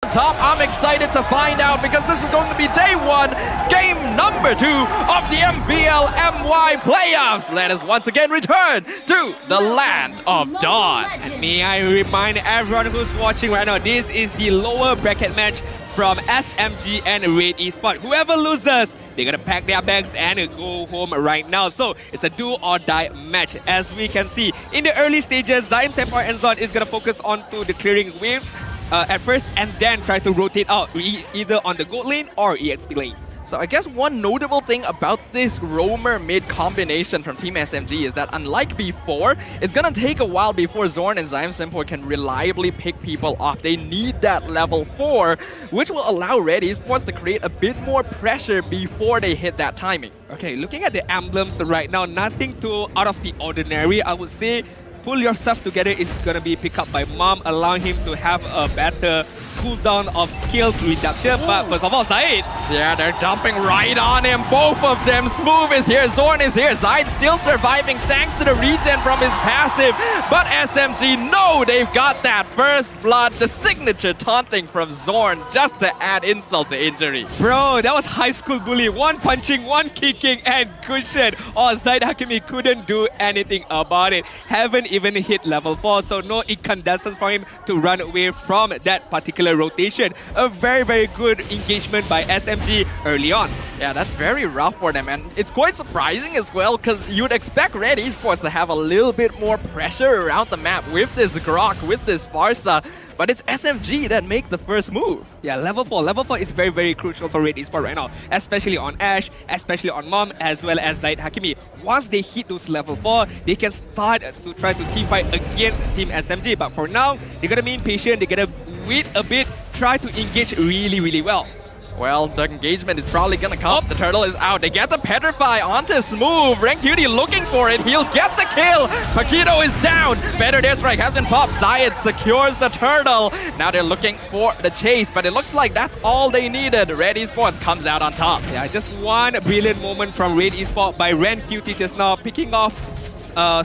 top? I'm excited to find out because this is going to be day one, game number 2 of the MY playoffs. Let us once again return to the land of dawn. May I remind everyone who's watching right now, this is the lower bracket match from SMG and Red Esports. Whoever loses, they're gonna pack their bags and go home right now. So it's a do or die match. As we can see, in the early stages, Zion, Sempor and Zon is gonna focus on to the clearing waves at first and then try to rotate out either on the gold lane or EXP lane. So I guess one notable thing about this roamer mid combination from Team SMG is that unlike before, it's gonna take a while before Zorn and Zion Sempor can reliably pick people off. They need that level 4, which will allow Red Esports to create a bit more pressure before they hit that timing. Okay, looking at the emblems right now, nothing too out of the ordinary. I would say pull yourself together is gonna be picked up by Mom, allowing him to have a better cooldown of skills reduction. But first of all, Zaid. Yeah, they're jumping right on him. Both of them. Smooth is here. Zorn is here. Zaid still surviving thanks to the regen from his passive. But SMG, no, they've got that first blood. The signature taunting from Zorn just to add insult to injury. Bro, that was high school bully. One punching, one kicking, and cushion. Oh, Zaid Hakimi couldn't do anything about it. Haven't even hit level 4, so no incandescence for him to run away from that particular rotation. A very, very good engagement by SMG early on. Yeah, that's very rough for them, and it's quite surprising as well because you'd expect Red Esports to have a little bit more pressure around the map with this Grok, with this Farsa. But it's SMG that make the first move. Yeah, level 4. Level 4 is very, very crucial for Red Esports right now, especially on Ash, especially on Mom, as well as Zaid Hakimi. Once they hit those level 4, they can start to try to team fight against Team SMG. But for now, they gotta be impatient, they gotta wait a bit, try to engage really, really well. Well, the engagement is probably gonna come. The turtle is out. They get the Petrify onto Smooth. Rancutie looking for it. He'll get the kill. Paquito is down. Better Airstrike has been popped. Zayed secures the turtle. Now they're looking for the chase, but it looks like that's all they needed. Red Esports comes out on top. Yeah, just one brilliant moment from Red Esports by Rancutie just now, picking off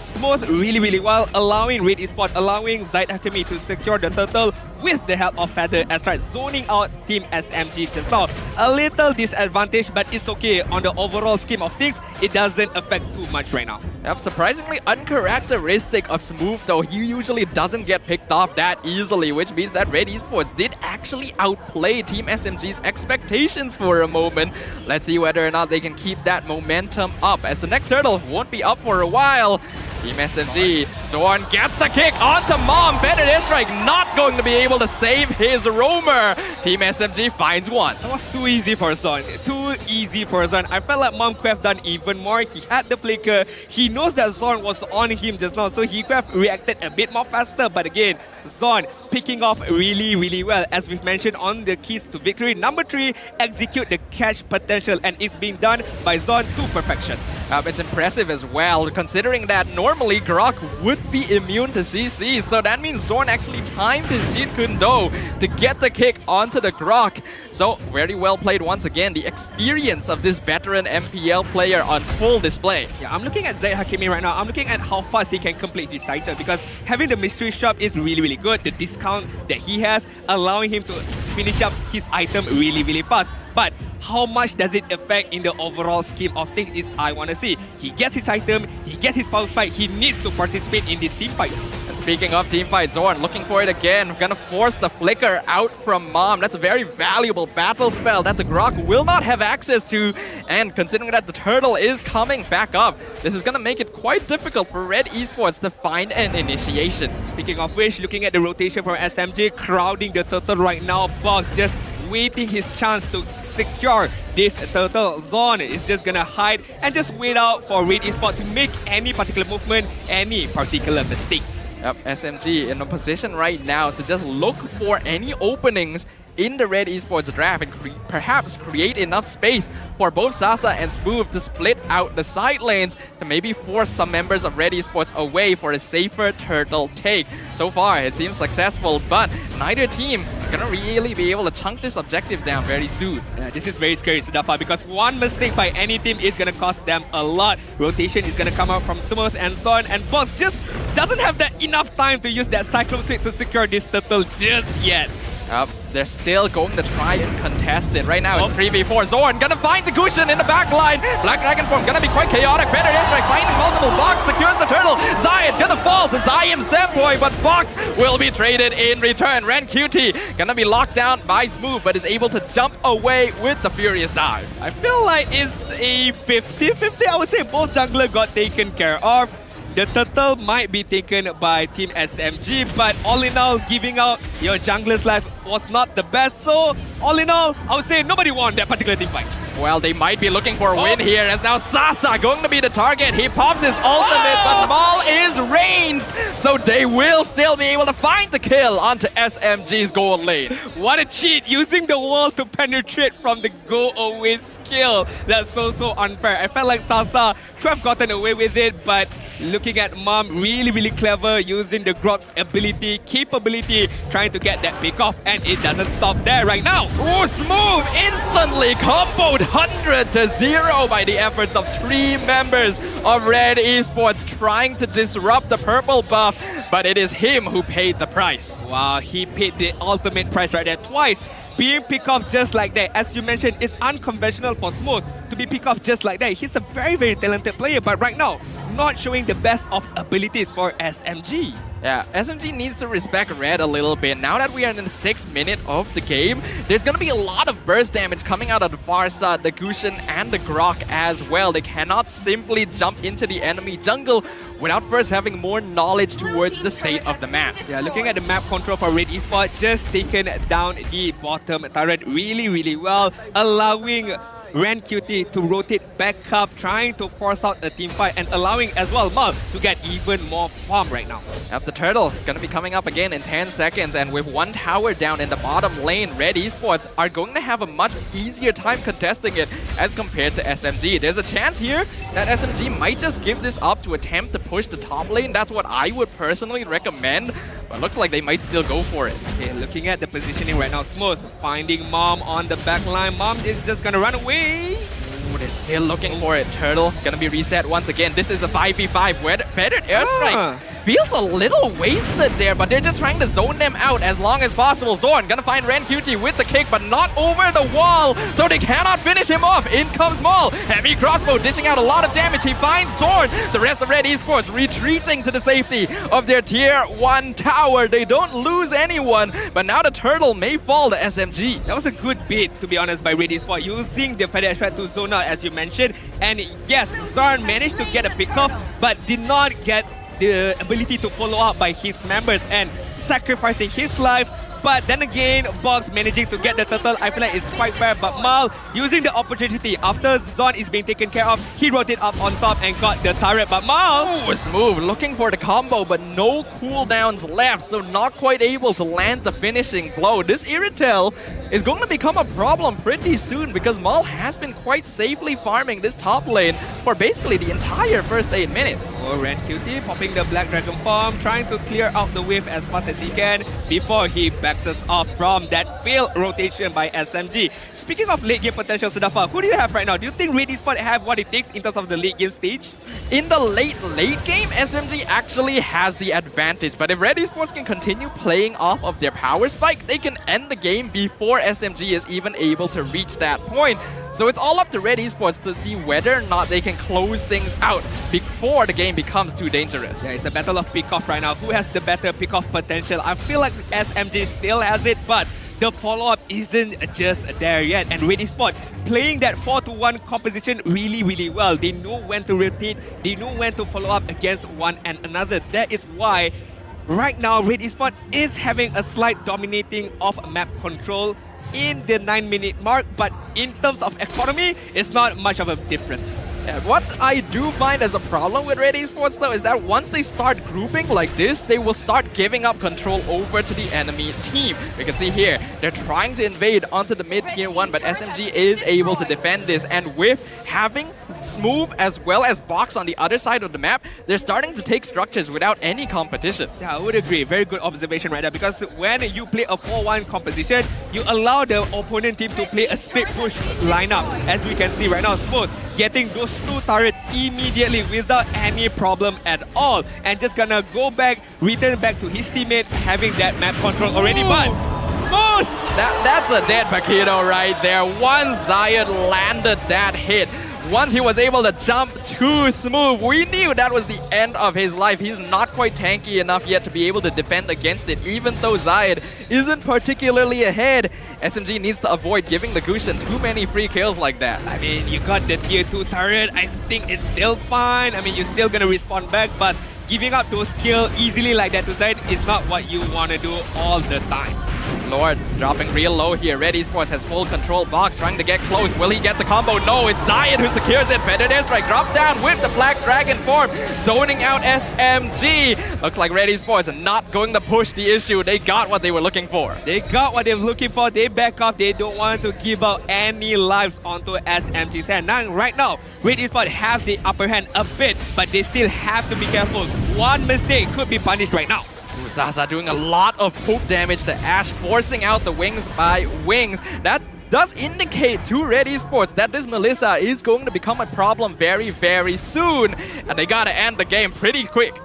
Smooth really, really well, allowing Red Esports, allowing Zaid Hakimi to secure the turtle with the help of Feather Airstrike, zoning out Team SMG just now. A little disadvantage, but it's okay. On the overall scheme of things, it doesn't affect too much right now. Yep, surprisingly uncharacteristic of Smooth though. He usually doesn't get picked off that easily, which means that Red Esports did actually outplay Team SMG's expectations for a moment. Let's see whether or not they can keep that momentum up, as the next turtle won't be up for a while. Team SMG, Zorn gets the kick onto Mom. Feather Airstrike not going to be able to save his roamer. Team SMG finds one. That was too easy for Zon. Too easy for Zon. I felt like Mom could have done even more. He had the flicker. He knows that Zon was on him just now, so he could have reacted a bit more faster. But again, Zon picking off really, really well. As we've mentioned on the keys to victory, number 3, execute the catch potential, and it's being done by Zon to perfection. It's impressive as well, considering that normally Grok would be immune to CC, so that means Zorn actually timed his Jeet Kune Do to get the kick onto the Grok. So very well played once again. The experience of this veteran MPL player on full display. Yeah, I'm looking at Zaid Hakimi right now. I'm looking at how fast he can complete this item, because having the mystery shop is really, really good. The discount that he has, allowing him to finish up his item really, really fast. But how much does it affect in the overall scheme of things is I want to see. He gets his item, he gets his power spike, he needs to participate in this team fight. And speaking of team fight, Zorn looking for it again. Gonna force the flicker out from Mom. That's a very valuable battle spell that the Grok will not have access to. And considering that the turtle is coming back up, this is gonna make it quite difficult for Red Esports to find an initiation. Speaking of which, looking at the rotation from SMG, crowding the turtle right now. Box just waiting his chance to secure this turtle. Zon is just gonna hide and just wait out for Red Esports to make any particular movement, any particular mistakes. Yep, SMG in a position right now to just look for any openings in the Red Esports draft and perhaps create enough space for both Sasa and Smooth to split out the side lanes to maybe force some members of Red Esports away for a safer turtle take. So far, it seems successful, but neither team gonna really be able to chunk this objective down very soon. Yeah, this is very scary, Sudafa, because one mistake by any team is gonna cost them a lot. Rotation is gonna come out from Smooth and Zon, and Boss just doesn't have that enough time to use that Cyclone Suite to secure this turtle just yet. They're still going to try and contest it. Right now it's 3v4. Zorn gonna find the cushion in the back line. Black Dragon form gonna be quite chaotic. Predator airstrike finding multiple. Fox secures the turtle. Zion gonna fall to Zion Semboy, but Fox will be traded in return. Ren QT gonna be locked down by Smooth, but is able to jump away with the Furious Dive. I feel like it's a 50-50. I would say both jungler got taken care of. The turtle might be taken by Team SMG, but all in all, giving out your jungler's life was not the best. So, all in all, I would say nobody won that particular team fight. Well, they might be looking for a win here, as now Sasa going to be the target. He pops his ultimate, but Maul is ranged, so they will still be able to find the kill onto SMG's gold lane. What a cheat, using the wall to penetrate from the go away skill. That's so unfair. I felt like Sasa could have gotten away with it, but looking at Mom, really clever, using the Grok's ability, capability, trying to get that pick off, and it doesn't stop there right now. Ooh, Smooth instantly comboed 100-0 by the efforts of 3 members of Red Esports, trying to disrupt the purple buff, but it is him who paid the price. Wow, he paid the ultimate price right there twice. Being picked off just like that, as you mentioned, is unconventional for Smooth to be picked off just like that. He's a very talented player, but right now, not showing the best of abilities for SMG. Yeah, SMG needs to respect Red a little bit. Now that we are in the 6th minute of the game, there's going to be a lot of burst damage coming out of the far side, the Gusion and the Grok as well. They cannot simply jump into the enemy jungle without first having more knowledge towards the state of the map. Yeah, looking at the map control for Red Esports, just taken down the bottom turret really well, allowing Ren QT to rotate back up, trying to force out a team fight and allowing as well Mug to get even more farm right now. The turtle gonna be coming up again in 10 seconds, and with 1 tower down in the bottom lane, Red Esports are going to have a much easier time contesting it as compared to SMG. There's a chance here that SMG might just give this up to attempt to push the top lane. That's what I would personally recommend, but looks like they might still go for it. Okay, looking at the positioning right now, Smooth finding Mom on the back line. Mom is just gonna run away. Ooh, they're still looking for it. Turtle gonna be reset once again. This is a 5v5. Feathered airstrike feels a little wasted there, but they're just trying to zone them out as long as possible. Zorn gonna find Ren QT with the kick, but not over the wall, so they cannot finish him off. In comes Maul. Heavy crossbow dishing out a lot of damage. He finds Zorn. The rest of Red Esports retreating to the safety of their tier 1 tower. They don't lose anyone, but now the turtle may fall to SMG. That was a good bait, to be honest, by Red Esports, using the feather threat to zone out, as you mentioned. And yes, Zorn managed to get a pick off, but did not get the ability to follow up by his members and sacrificing his life. But then again, Box managing to get the turtle, I feel like it's quite fair. But Mal using the opportunity after Zon is being taken care of, he rotated up on top and got the turret. But Mal... Ooh, Smooth looking for the combo, but no cooldowns left, so not quite able to land the finishing blow. This Irritel is going to become a problem pretty soon because Mal has been quite safely farming this top lane for basically the entire first 8 minutes. Oh, Ren QT popping the Black Dragon farm, trying to clear out the wave as fast as he can before he backs us off from that failed rotation by SMG. Speaking of late game potential, Sudafa, who do you have right now? Do you think Red Esports have what it takes in terms of the late game stage? In the late game, SMG actually has the advantage, but if Red Esports can continue playing off of their power spike, they can end the game before SMG is even able to reach that point. So it's all up to Red Esports to see whether or not they can close things out before the game becomes too dangerous. Yeah, it's a battle of pick-off right now. Who has the better pick-off potential? I feel like SMG still has it, but the follow-up isn't just there yet. And Red Esports playing that 4-to-1 composition really well. They know when to rotate, they know when to follow up against one and another. That is why right now Red Esports is having a slight dominating of map control in the 9-minute mark, but in terms of economy, it's not much of a difference. What I do find as a problem with Red Esports though is that once they start grouping like this, they will start giving up control over to the enemy team. We can see here, they're trying to invade onto the mid tier 1, but SMG is able to defend this, and with having Smooth as well as Box on the other side of the map, they're starting to take structures without any competition. Yeah, I would agree. Very good observation right there, because when you play a 4-1 composition, you allow the opponent team to play a straight push lineup. As we can see right now, Smooth getting those 2 turrets immediately without any problem at all, and just gonna go back, return back to his teammate, having that map control already. But smooth. That's a dead Paquito right there. Once Zayed landed that hit, once he was able to jump too smooth, we knew that was the end of his life. He's not quite tanky enough yet to be able to defend against it, even though Zayed isn't particularly ahead. SMG needs to avoid giving the Gushin too many free kills like that. I mean, you got the tier 2 turret. I think it's still fine. I mean, you're still gonna respond back, but giving up those kills easily like that to Zayed is not what you want to do all the time. Lord dropping real low here. Red Esports has full control. Box trying to get close. Will he get the combo? No, it's Zayed who secures it. Feathered airstrike drop down with the Black Dragon form. Zoning out SMG. Looks like Red Esports are not going to push the issue. They got what they were looking for. They got what they were looking for. They back off. They don't want to give out any lives onto SMG's hand. Now, right now, Red Esports have the upper hand a bit, but they still have to be careful. One mistake could be punished right now. Zaza doing a lot of poke damage to Ash, forcing out the wings by wings. That does indicate to Red Esports that this MIICHAA is going to become a problem very, very soon. And they gotta end the game pretty quick.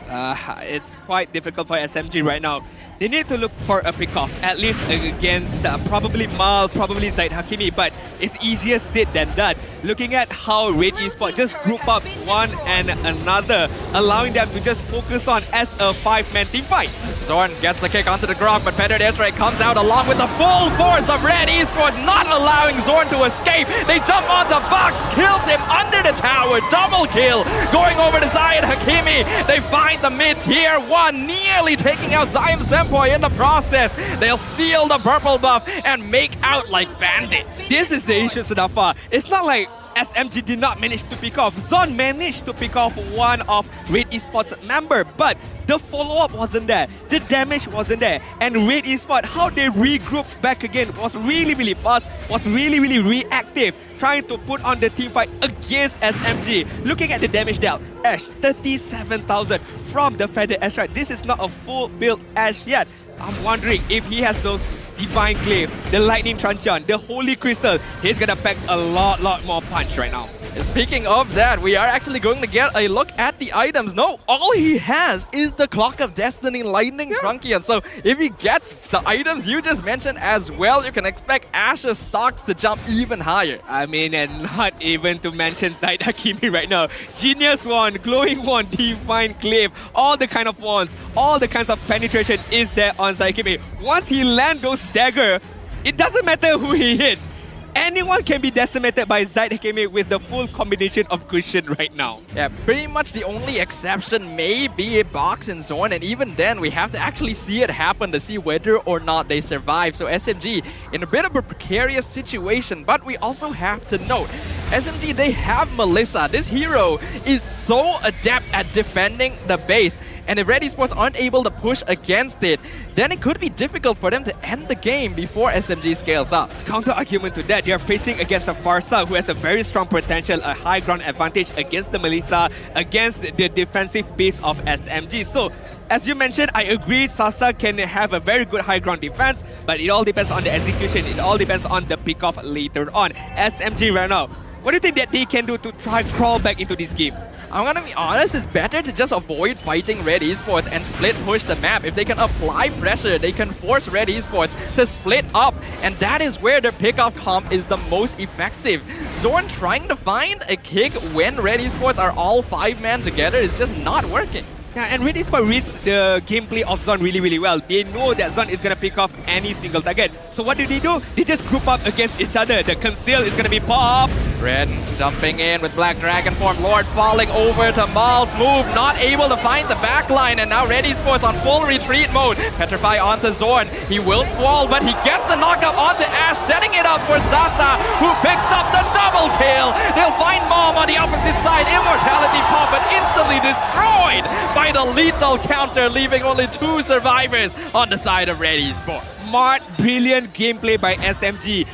It's quite difficult for SMG right now. They need to look for a pick-off, at least against probably Mal, probably Zayed Hakimi, but it's easier said than done. Looking at how Red Esports just group up one and another, allowing them to just focus on as a 5-man team fight. Zorn gets the kick onto the Grok, but Feathered Airstrike comes out along with the full force of Red Esports, not allowing Zorn to escape. They jump onto Box, kills him under the tower, double kill. Going over to Zayed Hakimi, they find the mid-tier 1, nearly taking out Zion Senpai in the process. They'll steal the purple buff and make out like bandits. This is the issue, Sudafa. It's not like SMG did not manage to pick off. Zon managed to pick off one of Red Esports member, but the follow-up wasn't there. The damage wasn't there. And Red Esports, how they regrouped back again was really, really fast, was really, really reactive, trying to put on the team fight against SMG. Looking at the damage dealt, Ash, 37,000 from the Feather Ash. This is not a full build Ash yet. I'm wondering if he has those Divine Glaive, the Lightning Truncheon, the Holy Crystal. He's gonna pack a lot more punch right now. And speaking of that, we are actually going to get a look at the items. No, all he has is the Clock of Destiny Lightning Truncheon. So if he gets the items you just mentioned as well, you can expect Ash's stocks to jump even higher. I mean, and not even to mention Zayed Hakimi right now. Genius Wand, Glowing Wand, Divine Glaive, all the kind of wands, all the kinds of penetration is there on Zayed Hakimi. Once he lands those dagger, it doesn't matter who he hits. Anyone can be decimated by Zayed Hakimi with the full combination of cushion right now. Yeah, pretty much the only exception may be a Box and Zorn, and even then we have to actually see it happen to see whether or not they survive. So SMG in a bit of a precarious situation, but we also have to note, SMG, they have MIICHAA. This hero is so adept at defending the base. And if Red Esports aren't able to push against it, then it could be difficult for them to end the game before SMG scales up. Counter argument to that, they're facing against a Farsa who has a very strong potential, a high ground advantage against the MIICHAA, against the defensive base of SMG. So, as you mentioned, I agree, Sasa can have a very good high ground defense, but it all depends on the execution. It all depends on the pick-off later on. SMG right now, what do you think that they can do to try crawl back into this game? I'm gonna be honest, it's better to just avoid fighting Red Esports and split push the map. If they can apply pressure, they can force Red Esports to split up, and that is where their pick-off comp is the most effective. Zorn trying to find a kick when Red Esports are all 5-man together is just not working. Yeah, and Red Esports reads the gameplay of Zon really well. They know that Zon is going to pick off any single target. So what do? They just group up against each other. The conceal is going to be popped. Red jumping in with Black Dragon form. Lord falling over to Mal's move. Not able to find the backline. And now Red Esports on full retreat mode. Petrify onto Zorn. He will fall, but he gets the knockup onto Ash, setting it up for Sasa, who picks up the double kill. They'll find Mom on the opposite side. Immortality pop, but instantly destroyed by the lethal counter, leaving only 2 survivors on the side of Red Esports. Smart, brilliant gameplay by SMG.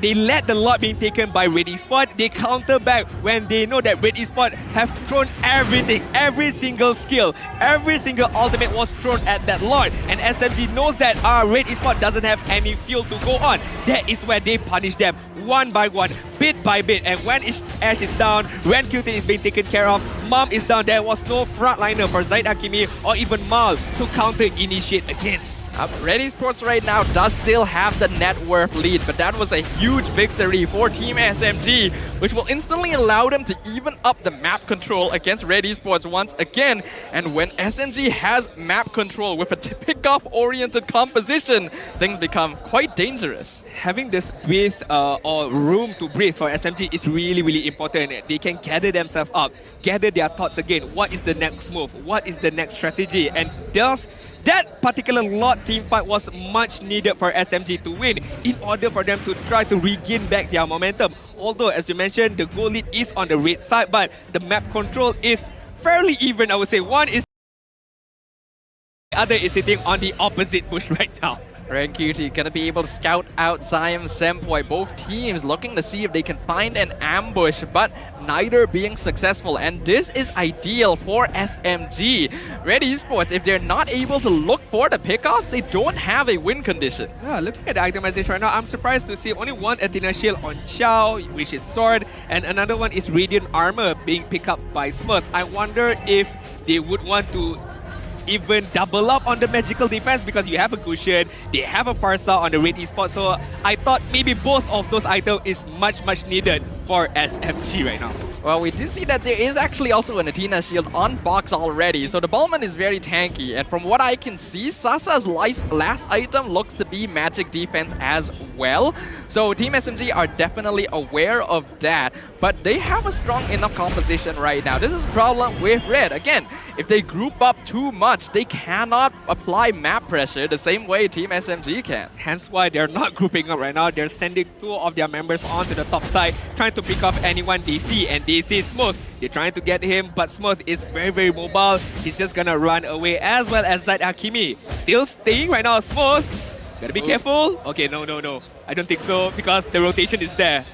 They let the lot being taken by Red Esports. They counter back when they know that Red Esports have thrown everything, every single skill, every single ultimate was thrown at that lot. And SMG knows that Red Esports doesn't have any fuel to go on. That is where they punish them one by one, bit by bit. And when Ash is down, when QT is being taken care of, Mom is down, there was no frontliner for Zayed Hakimi or even Mal to counter initiate again. Red Esports right now does still have the net worth lead, but that was a huge victory for Team SMG, which will instantly allow them to even up the map control against Red Esports once again. And when SMG has map control with a pick-off-oriented composition, things become quite dangerous. Having this breathe or room to breathe for SMG is really, really important. They can gather themselves up, gather their thoughts again. What is the next move? What is the next strategy? And that particular lot team fight was much needed for SMG to win in order for them to try to regain back their momentum. Although, as you mentioned, the goal lead is on the red side, but the map control is fairly even, I would say. One is the other is sitting on the opposite bush right now. RenQT gonna be able to scout out Zion Sempoy. Both teams looking to see if they can find an ambush, but neither being successful. And this is ideal for SMG. Red Esports, if they're not able to look for the pickoffs, they don't have a win condition. Yeah, looking at the itemization right now, I'm surprised to see only one Athena shield on Chao, which is sword, and another one is Radiant armor being picked up by Smurf. I wonder if they would want to even double up on the magical defense because you have a cushion, they have a Farsa on the Red Esports, so I thought maybe both of those items is much needed for SMG right now. Well, we do see that there is actually also an Athena shield on box already, so the Ballman is very tanky, and from what I can see, Sasa's last item looks to be magic defense as well. So Team SMG are definitely aware of that, but they have a strong enough composition right now. This is a problem with Red. Again, if they group up too much, they cannot apply map pressure the same way Team SMG can. Hence why they're not grouping up right now. They're sending two of their members onto the top side, trying to pick off anyone they see, and they see Smurf. They're trying to get him, but Smurf is very mobile. He's just gonna run away, as well as Zaid Hakimi. Still staying right now, Smurf. Gotta be careful. Okay, no. I don't think so, because the rotation is there.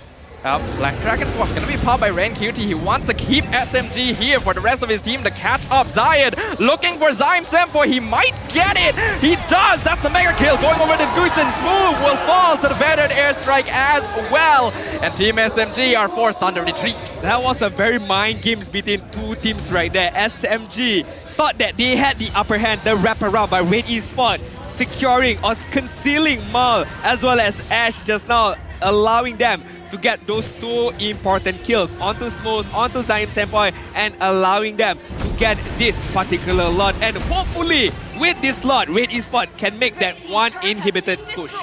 Black Dragon Form gonna be popped by RenQT. He wants to keep SMG here for the rest of his team to catch up. Zion looking for Zion Sempoy. He might get it. He does. That's the mega kill going over the Gushins. Move will fall to the veteran airstrike as well. And Team SMG are forced on the retreat. That was a very mind games between two teams right there. SMG thought that they had the upper hand, the wraparound by Red Esports, securing or concealing Mal as well as Ash just now, allowing them to get those two important kills onto Smooth, onto Zion Sempoy, and allowing them to get this particular lot. And hopefully, with this lot, Red Esports can make that one inhibited push.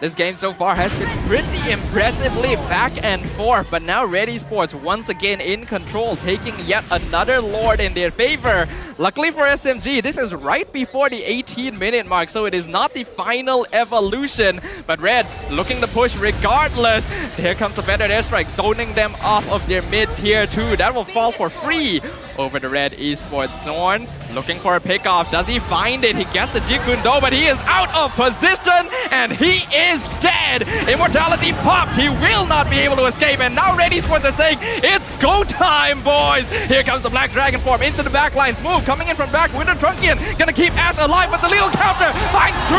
This game so far has been pretty impressively back and forth, but now Red Esports once again in control, taking yet another Lord in their favor. Luckily for SMG, this is right before the 18-minute mark, so it is not the final evolution. But Red looking to push regardless. Here comes the better airstrike, zoning them off of their mid-tier 2. That will fall for free over the Red Esports. Zorn looking for a pickoff. Does he find it? He gets the Jikundo, but he is out of position and he is dead. Immortality popped. He will not be able to escape. And now Red Esports are saying, it's go time, boys. Here comes the Black Dragon form into the backlines. Move coming in from back. Winter Trunkian gonna keep Ash alive, but the lethal counter finds 3.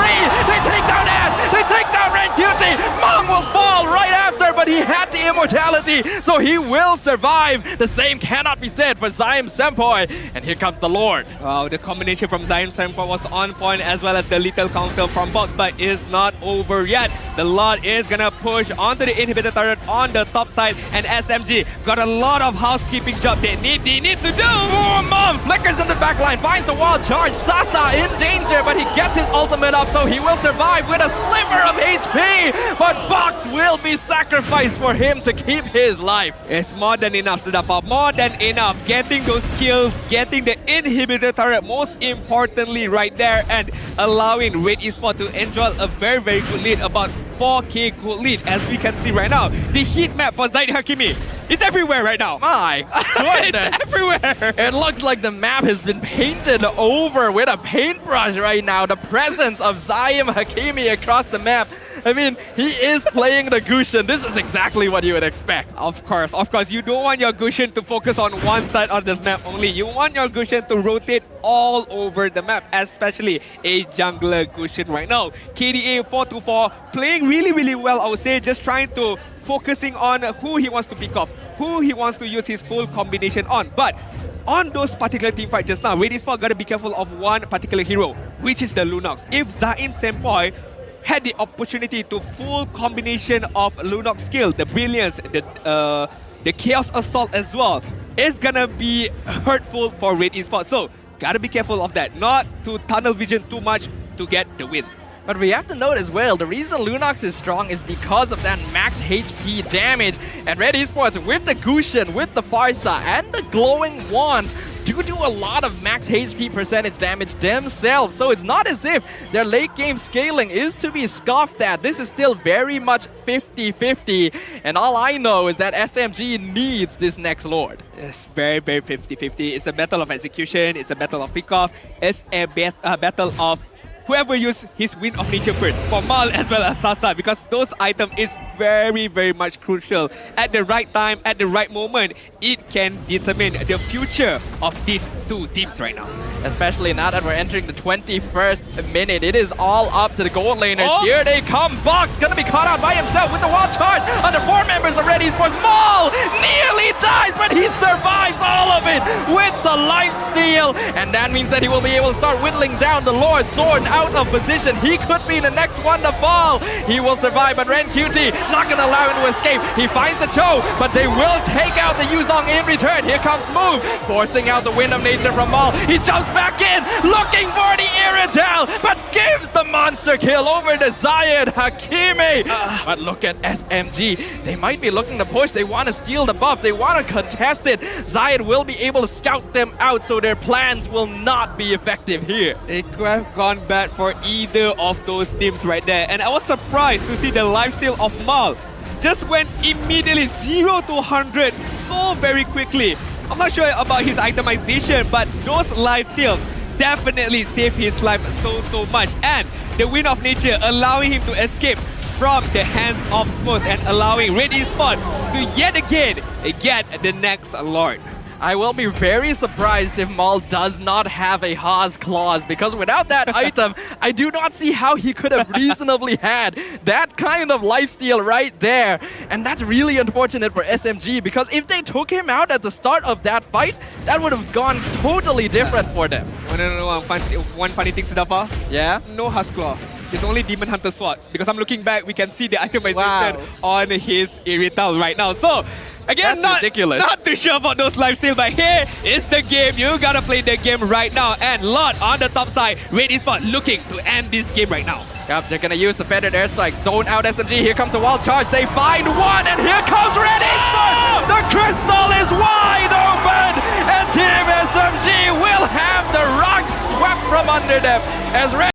They take down Ash. They take down RenQT. Mom will fall right after, but he had the immortality, so he will survive. The same cannot be said for Zion Sempoy. And here comes the Lord. Wow, the combination from Zion Sempoy was on point, as well as the little counter from Box, but is not over yet. The Lord is gonna push onto the inhibitor turret on the top side, and SMG got a lot of housekeeping job they need to do. Oh, Mom flickers in the backline, finds the wall charge. Sasa in danger, but he gets his ultimate up, so he will survive with a sliver of HP. But Box will be sacrificed for him to keep his life. It's more than enough, Sudapa. More than enough. Getting those kills, getting the inhibitor turret, most importantly right there, and allowing Red Esports to enjoy a very good lead, about 4k gold lead, as we can see right now. The heat map for Zaid Hakimi is everywhere right now. My goodness. It's everywhere. It looks like the map has been painted over with a paintbrush right now. The presence of Zion Hakimi across the map. I mean, he is playing the Gushin. This is exactly what you would expect. Of course. You don't want your Gushin to focus on one side of this map only. You want your Gushin to rotate all over the map, especially a jungler Gushin right now. KDA 424 playing really well, I would say, just trying to focusing on who he wants to pick off, who he wants to use his full combination on. But on those particular team fight just now, Red Esports gotta be careful of one particular hero, which is the Lunox. If Zaim Senpai had the opportunity to full combination of Lunox skill, the brilliance, the chaos assault as well, it's gonna be hurtful for Red Esports. So gotta be careful of that, not to tunnel vision too much to get the win. But we have to note as well, the reason Lunox is strong is because of that max HP damage. And Red Esports with the Gushin, with the Farsa, and the Glowing Wand do a lot of max HP percentage damage themselves. So it's not as if their late game scaling is to be scoffed at. This is still very much 50-50. And all I know is that SMG needs this next Lord. It's very, very 50-50. It's a battle of execution. It's a battle of pick-off. It's a battle of whoever uses his Wind of Nature first, for Mal as well as Sasa, because those items is very, very much crucial. At the right time, at the right moment, it can determine the future of these two teams right now. Especially now that we're entering the 21st minute. It is all up to the gold laners. Here they come. Vox gonna be caught out by himself with the wild charge under 4 members of Red Esports. Maul nearly dies, but he survives all of it with the lifesteal. And that means that he will be able to start whittling down the Lord Sword out of position. He could be the next one to fall. He will survive, but Ren QT not gonna allow him to escape. He finds the Cho, but they will take out the Yuzong in return. Here comes Smooth, forcing out the Wind of Nature from Maul. He jumps back in, looking for the Iridale, but gives the monster kill over to Zayed Hakimi. But look at SMG. They might be looking to push. They want to steal the buff. They want to contest it. Zayed will be able to scout them out, so their plans will not be effective here. It could have gone bad for either of those teams right there. And I was surprised to see the lifesteal of Mal just went immediately 0 to 100 so very quickly. I'm not sure about his itemization, but those lifesteals definitely saved his life so much. And the Wind of Nature allowing him to escape from the hands of Smooth and allowing Red Esports to yet again get the next Lord. I will be very surprised if Maul does not have a Haas clause, because without that item, I do not see how he could have reasonably had that kind of lifesteal right there. And that's really unfortunate for SMG, because if they took him out at the start of that fight, that would have gone totally different for them. Wanna know one funny thing, Sudafa? Yeah? No Haas Claw. It's only Demon Hunter Sword. Because I'm looking back, we can see the itemization on his Irrital right now. So, again, that's ridiculous. Not too sure about those lifesteal, but here is the game. You gotta play the game right now. And Lord on the top side, Red Esports looking to end this game right now. Yep, they're gonna use the feathered airstrike, zone out SMG. Here comes the wild charge. They find one, and here comes Red Esports. The crystal is wide open, and Team SMG will have the rock swept from under them as Red